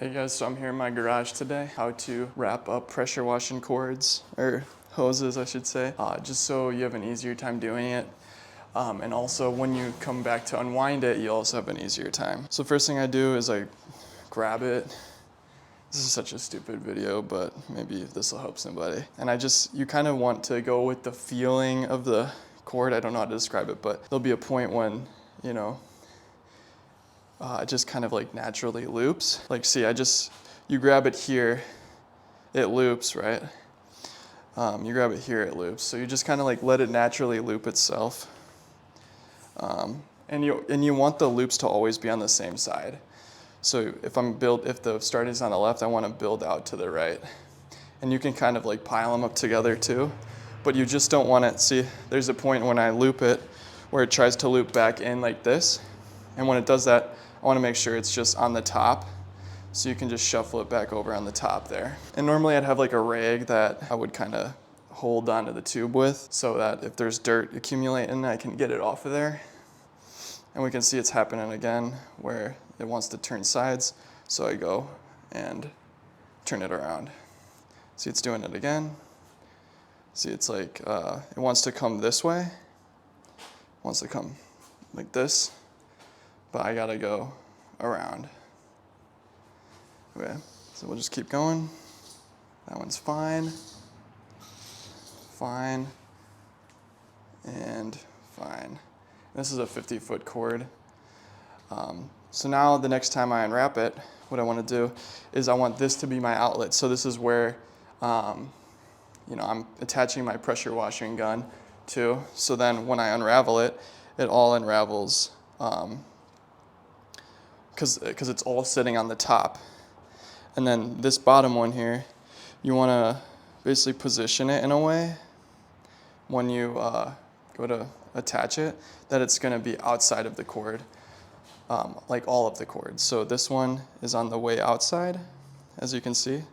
Hey guys, so I'm here in my garage today, how to wrap up pressure washing cords, or hoses I should say, just so you have an easier time doing it. And also when you come back to unwind it, you also have an easier time. So first thing I do is I grab it. This is such a stupid video, but maybe this will help somebody. And you kind of want to go with the feeling of the cord. I don't know how to describe it, but there'll be a point when, it just kind of like naturally loops. Like see, you grab it here, it loops, right? You grab it here, it loops. So you just kind of like let it naturally loop itself. And you want the loops to always be on the same side. So if the start is on the left, I want to build out to the right. And you can kind of like pile them up together too, but you just don't want it. See, there's a point when I loop it where it tries to loop back in like this. And when it does that, I want to make sure it's just on the top, so you can just shuffle it back over on the top there. And normally I'd have like a rag that I would kind of hold onto the tube with, so that if there's dirt accumulating, I can get it off of there. And we can see it's happening again where it wants to turn sides, so I go and turn it around. See, it's doing it again. See, it's like, it wants to come this way, it wants to come like this, but I gotta go around. Okay, so we'll just keep going. That one's fine, fine, and fine. This is a 50-foot cord. So now the next time I unwrap it, what I want to do is I want this to be my outlet. So this is where, I'm attaching my pressure washing gun to. So then when I unravel it, it all unravels. Because it's all sitting on the top. And then this bottom one here, you want to basically position it in a way when you go to attach it, that it's going to be outside of the cord, like all of the cords. So this one is on the way outside, as you can see. It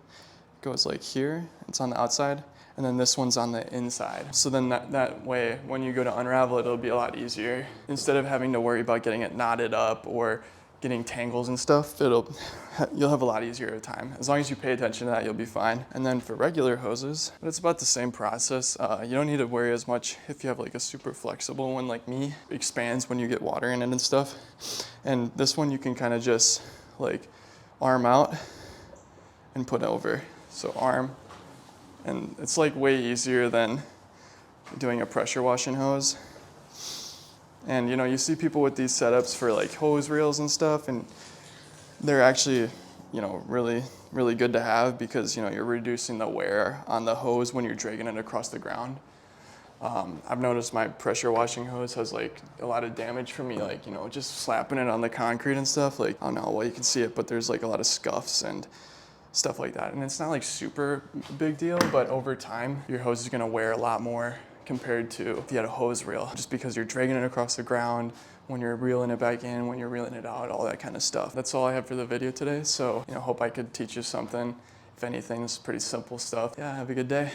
goes like here, it's on the outside, and then this one's on the inside. So then that way, when you go to unravel it, it'll be a lot easier. Instead of having to worry about getting it knotted up or getting tangles and stuff, you'll have a lot easier of time. As long as you pay attention to that, you'll be fine. And then for regular hoses, but it's about the same process. You don't need to worry as much if you have like a super flexible one like me. It expands when you get water in it and stuff. And this one you can kind of just like arm out and put over. So arm, and it's like way easier than doing a pressure washing hose. And you see people with these setups for like hose reels and stuff, and they're actually, really, really good to have because, you're reducing the wear on the hose when you're dragging it across the ground. I've noticed my pressure washing hose has like a lot of damage for me, like, just slapping it on the concrete and stuff. Like, I don't know, well, you can see it, but there's like a lot of scuffs and stuff like that. And it's not like super big deal, but over time, your hose is gonna wear a lot more compared to if you had a hose reel, just because you're dragging it across the ground, when you're reeling it back in, when you're reeling it out, all that kind of stuff. That's all I have for the video today. So, hope I could teach you something. If anything, it's pretty simple stuff. Yeah, have a good day.